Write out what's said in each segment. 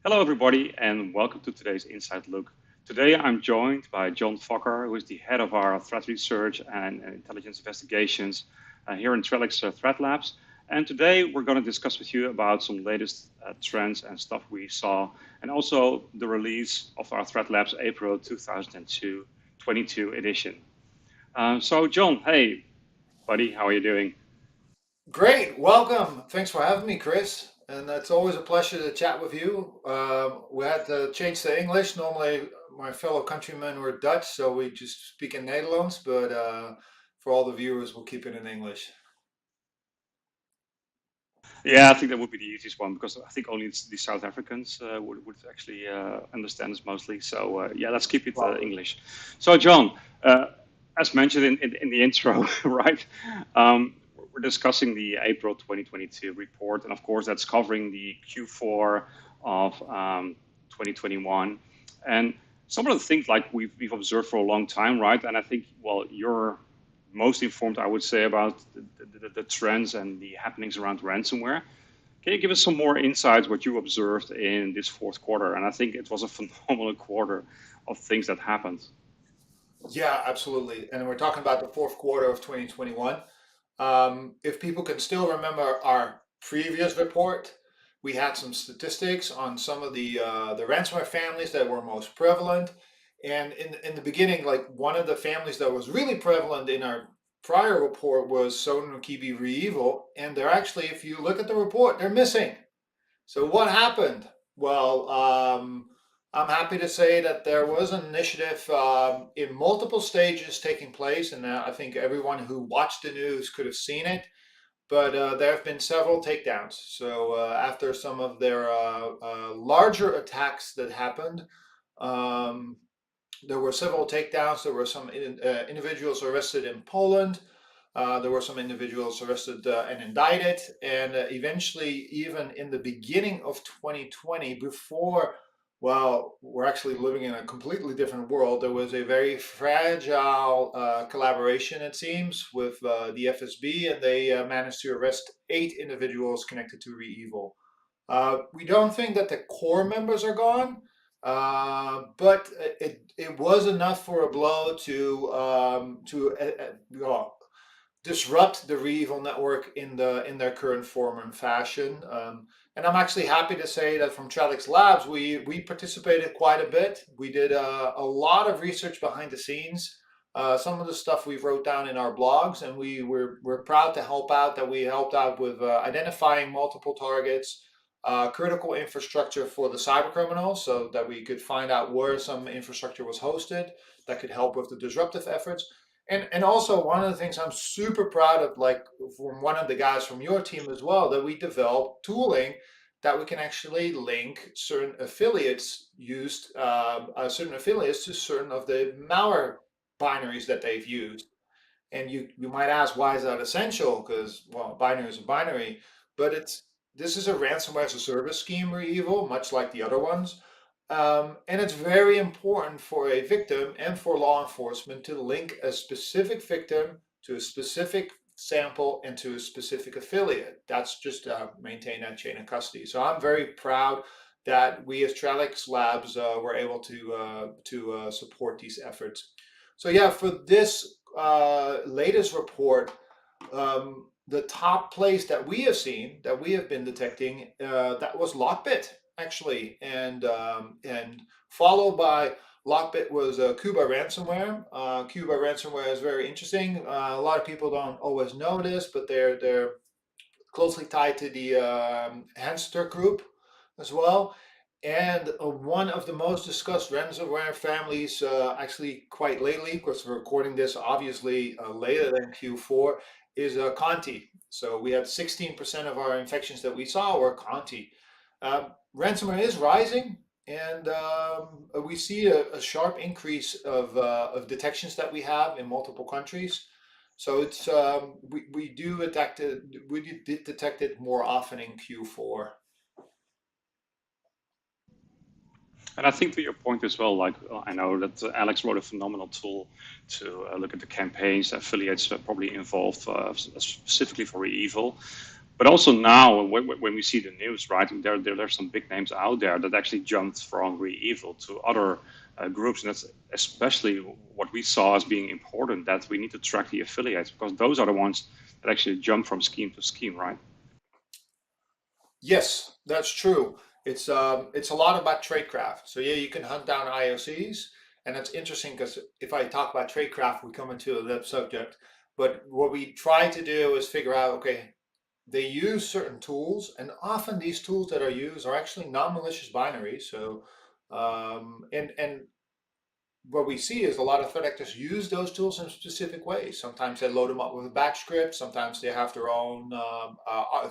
Hello, everybody, and welcome to today's Inside Look. Today, I'm joined by John Fokker, who is the head of our threat research and intelligence investigations here in Trellix Threat Labs. And today, we're going to discuss with you about some latest trends and stuff we saw, and also the release of our Threat Labs April 2022 edition. So, John, hey, buddy, how are you doing? Great, welcome. Thanks for having me, Chris. And it's always a pleasure to chat with you. We had to change to English. Normally, my fellow countrymen were Dutch, so we just speak in Netherlands. But for all the viewers, we'll keep it in English. Yeah, I think that would be the easiest one because I think only the South Africans would actually understand us mostly. So yeah, let's keep it Lovely. English. So John, as mentioned in the intro, right? We're discussing the April 2022 report, and of course that's covering the Q4 of 2021. And some of the things like we've observed for a long time, right? And I think, well, you're most informed, I would say, about the trends and the happenings around ransomware. Can you give us some more insights what you observed in this fourth quarter? And I think it was a phenomenal quarter of things that happened. Yeah, absolutely. And we're talking about the fourth quarter of 2021. If people can still remember our previous report, we had some statistics on some of the ransomware families that were most prevalent. And in the beginning, like one of the families that was really prevalent in our prior report was Sonar Kibi Reevil. And they're actually, if you look at the report, they're missing. So what happened? Well, I'm happy to say that there was an initiative in multiple stages taking place, and I think everyone who watched the news could have seen it. But there have been several takedowns. So after some of their larger attacks that happened, um, there were several takedowns. There were some individuals arrested in Poland. There were some individuals arrested and indicted. And eventually, even in the beginning of 2020, before, well, we're actually living in a completely different world, there was a very fragile collaboration, it seems, with the FSB, and they managed to arrest 8 individuals connected to ReEvil. We don't think that the core members are gone, but it was enough for a blow to disrupt the ReEvil network in their current form and fashion. And I'm actually happy to say that from Trellix Labs, we participated quite a bit. We did a lot of research behind the scenes. Some of the stuff we wrote down in our blogs, and we're proud to help out. That we helped out with identifying multiple targets, critical infrastructure for the cyber criminals, so that we could find out where some infrastructure was hosted that could help with the disruptive efforts. And also one of the things I'm super proud of, like from one of the guys from your team as well, that we developed tooling that we can actually link certain affiliates to certain of the malware binaries that they've used. And you might ask, why is that essential? Because, well, binary is a binary, but this is a ransomware as a service scheme or evil, much like the other ones. And it's very important for a victim and for law enforcement to link a specific victim to a specific sample and to a specific affiliate. That's just maintain that chain of custody. So I'm very proud that we as Trellix Labs were able to support these efforts. So yeah, for this latest report, the top place that we have seen, that we have been detecting, that was Lockbit actually, and followed by Lockbit was Cuba ransomware. Cuba ransomware is very interesting. A lot of people don't always know this, but they're closely tied to the Hamster group as well. And one of the most discussed ransomware families, actually quite lately, because we're recording this obviously later than Q4, is Conti. So we had 16% of our infections that we saw were Conti. Ransomware is rising, and we see a sharp increase of detections that we have in multiple countries. So it's we did detect it more often in Q4. And I think to your point as well, like I know that Alex wrote a phenomenal tool to look at the campaigns, affiliates probably involved specifically for evil. But also now, when we see the news, right, there's some big names out there that actually jumped from really evil to other groups, and that's especially what we saw as being important. That we need to track the affiliates because those are the ones that actually jump from scheme to scheme, right? Yes, that's true. It's a lot about tradecraft. So yeah, you can hunt down IOCs, and it's interesting because if I talk about tradecraft, we come into that subject. But what we try to do is figure out, okay, they use certain tools, and often these tools that are used are actually non-malicious binaries. So and what we see is a lot of threat actors use those tools in specific ways. Sometimes they load them up with a batch script. Sometimes they have their own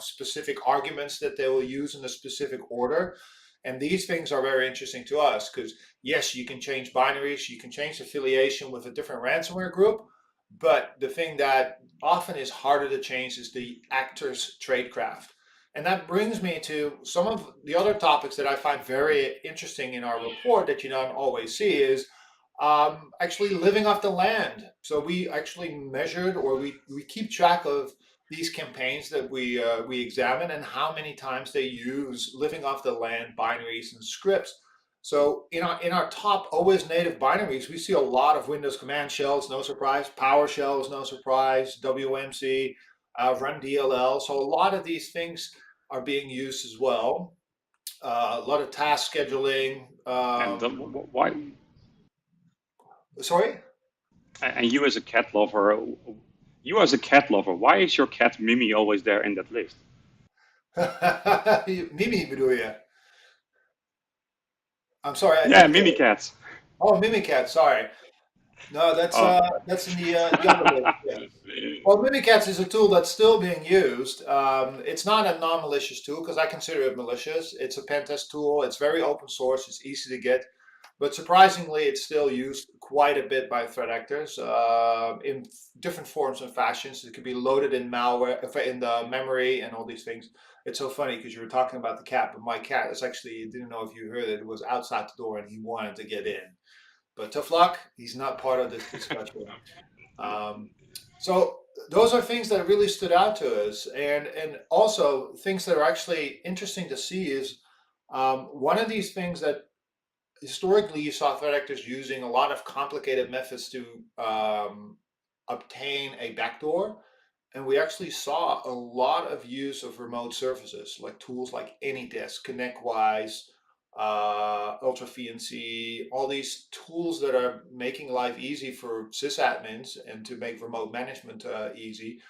specific arguments that they will use in a specific order. And these things are very interesting to us because, yes, you can change binaries, you can change affiliation with a different ransomware group. But the thing that often is harder to change is the actor's tradecraft. And that brings me to some of the other topics that I find very interesting in our report that you don't always see is actually living off the land. So we actually measured, or we keep track of these campaigns that we examine and how many times they use living off the land binaries and scripts. So in our top OS native binaries, we see a lot of Windows command shells, no surprise, PowerShells, no surprise, WMC, run DLL. So a lot of these things are being used as well. A lot of task scheduling. And why? Sorry. And you as a cat lover, why is your cat Mimi always there in that list? Mimi bedoel je? I'm sorry, I Yeah, didn't get Mimi it. cats. Oh, Mimikat, sorry. No, Oh, that's in the other list. Yeah. Well, Mimikatz is a tool that's still being used. It's not a non-malicious tool because I consider it malicious. It's a pen test tool. It's very open source. It's easy to get, but surprisingly, it's still used quite a bit by threat actors in different forms and fashions. It could be loaded in malware, in the memory, and all these things. It's so funny because you were talking about the cat, but my cat is actually didn't know if you heard it. It was outside the door and he wanted to get in. But tough luck, he's not part of this discussion. Um, so those are things that really stood out to us, and also things that are actually interesting to see is one of these things that historically you saw threat actors using a lot of complicated methods to obtain a backdoor. And we actually saw a lot of use of remote services, like tools like AnyDesk, ConnectWise, UltraFNC, all these tools that are making life easy for sysadmins and to make remote management easy.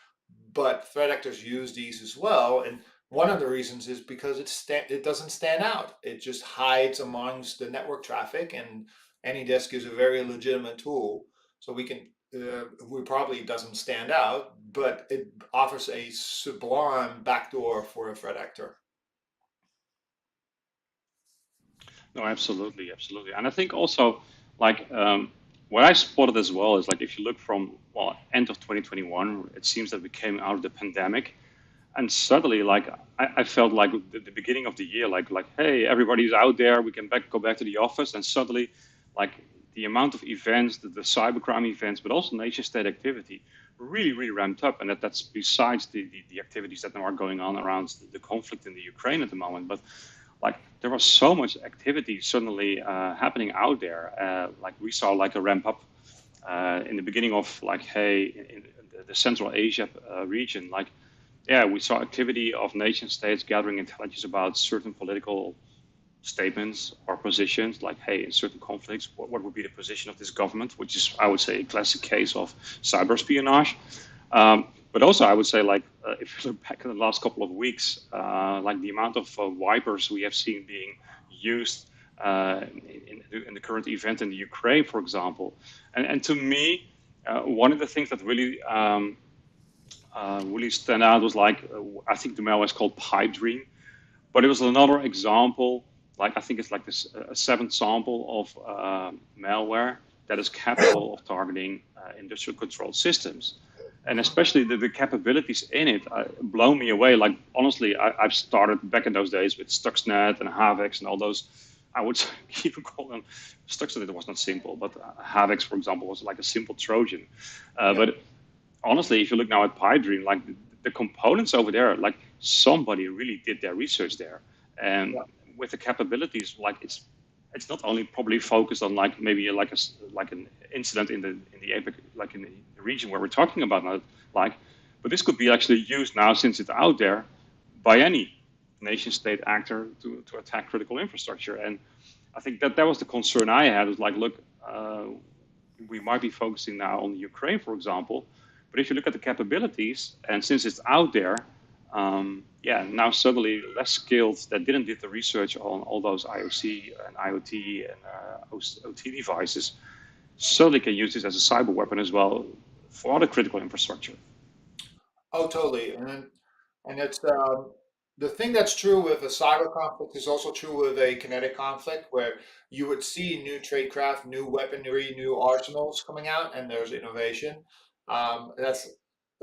But threat actors use these as well. And one of the reasons is because it doesn't stand out. It just hides amongst the network traffic, and AnyDesk is a very legitimate tool. So we probably doesn't stand out, but it offers a sublime backdoor for a threat actor. no, absolutely, absolutely. And I think also, like, what I spotted as well is like if you look from end of 2021, it seems that we came out of the pandemic, and suddenly, like, I felt like the beginning of the year, like, hey, everybody's out there, we can go back to the office, and suddenly, like, the amount of events, the cybercrime events, but also nation state activity, really ramped up, and that's besides the activities that now are going on around the conflict in the Ukraine at the moment, but like there was so much activity suddenly happening out there. Like we saw like a ramp up in the beginning of like hey in the Central Asia region. Like yeah, we saw activity of nation states gathering intelligence about certain political statements or positions. Like hey, in certain conflicts, what would be the position of this government? Which is I would say a classic case of cyber espionage. But also, I would say, like, if you look back in the last couple of weeks, like the amount of wipers we have seen being used in the current event in the Ukraine, for example. And to me, one of the things that really stand out was like, I think the malware is called PipeDream, but it was another example. Like I think it's like this a seventh sample of malware that is capable of targeting industrial controlled systems, and Mhm. especially the capabilities in it blow me away. Like honestly, I've started back in those days with Stuxnet and Havix and all those. I would even call them Stuxnet. It was not simple, but Havix, for example, was like a simple Trojan. Yeah. But honestly, if you look now at PyDream, like the components over there, like somebody really did their research there. And Yeah. with the capabilities, like it's not only probably focused on like maybe like like an incident in the APEC, like in the region where we're talking about now, like, but this could be actually used now since it's out there by any nation state actor to attack critical infrastructure. And I think that that was the concern I had. Was like, look, we might be focusing now on Ukraine, for example, but if you look at the capabilities, and since it's out there, yeah, now suddenly less skilled that didn't did the research on all those IOC and IoT and OT devices suddenly can use this as a cyber weapon as well for other critical infrastructure. Oh, totally. And it's the thing that's true with a cyber conflict is also true with a kinetic conflict, where you would see new tradecraft, new weaponry, new arsenals coming out, and there's innovation.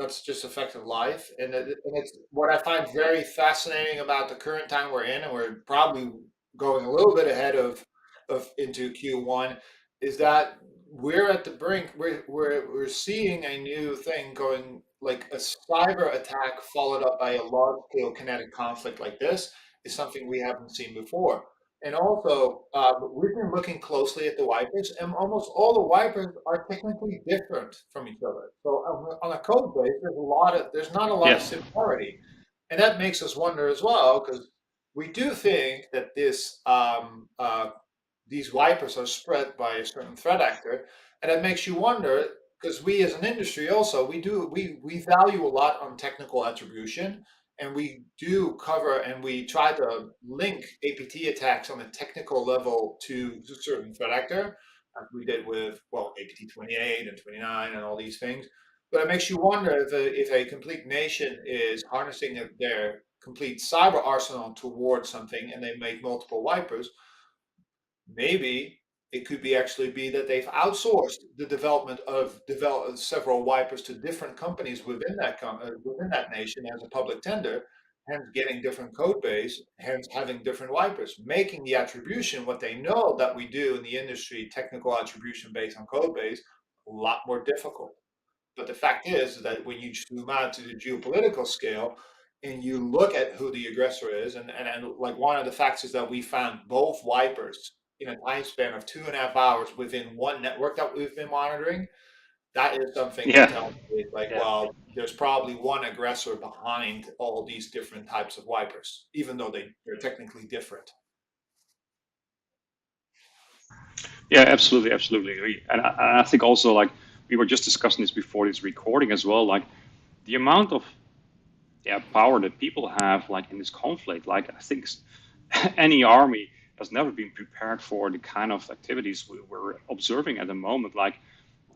That's just a fact of life, and it's what I find very fascinating about the current time we're in, and we're probably going a little bit ahead of into Q1, is that we're at the brink. We're seeing a new thing going, like a cyber attack followed up by a large scale kinetic conflict like this is something we haven't seen before. And also, we've been looking closely at the wipers, and almost all the wipers are technically different from each other. So on a code base, there's not a lot of Yeah, similarity, and that makes us wonder as well, because we do think that these wipers are spread by a certain threat actor, and it makes you wonder, because we as an industry also, we value a lot on technical attribution, and we do cover and we try to link APT attacks on a technical level to a certain threat actor, as we did with, well, APT 28 and 29 and all these things. But it makes you wonder if a complete nation is harnessing their complete cyber arsenal towards something, and they make multiple wipers. Maybe it could be actually be that they've outsourced the development of several wipers to different companies within that nation as a public tender, hence getting different code base, hence having different wipers, making the attribution, what they know that we do in the industry, technical attribution based on code base, a lot more difficult. But the fact is that when you zoom out to the geopolitical scale and you look at who the aggressor is, and like one of the facts is that we found both wipers in a time span of 2.5 hours within one network that we've been monitoring, that is something that yeah, tells me, like, yeah. well, there's probably one aggressor behind all these different types of wipers, even though they're technically different. Yeah, absolutely, absolutely agree. And I think also like we were just discussing this before this recording as well. Like the amount of yeah power that people have like in this conflict. Like I think any army has never been prepared for the kind of activities we're observing at the moment. Like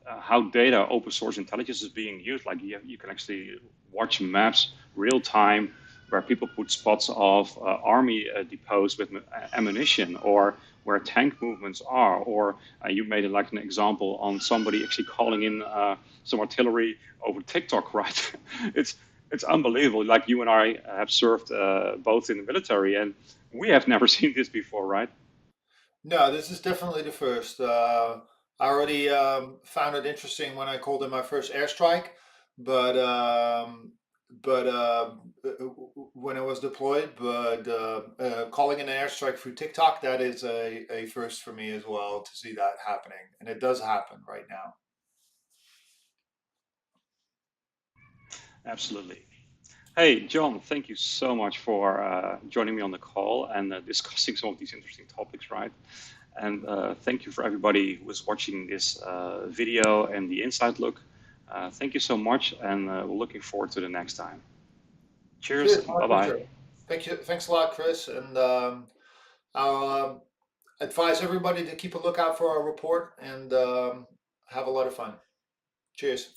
how data open source intelligence is being used. Like you can actually watch maps real time where people put spots of army depots with ammunition or where tank movements are. Or you made it like an example on somebody actually calling in some artillery over TikTok, right? it's it's unbelievable. Like you and I have served both in the military, and we have never seen this before, right? No, this is definitely the first. I already found it interesting when I called in my first airstrike, but when it was deployed, but calling in an airstrike through TikTok, that is a first for me as well to see that happening, and it does happen right now. Absolutely. Hey, John, thank you so much for joining me on the call and discussing some of these interesting topics, right? And thank you for everybody who was watching this video and the inside look. Thank you so much, and we're looking forward to the next time. Cheers Cheers, and my bye bye. pleasure. Thank you. Thanks a lot, Chris, and I'll advise everybody to keep a lookout for our report and have a lot of fun. Cheers.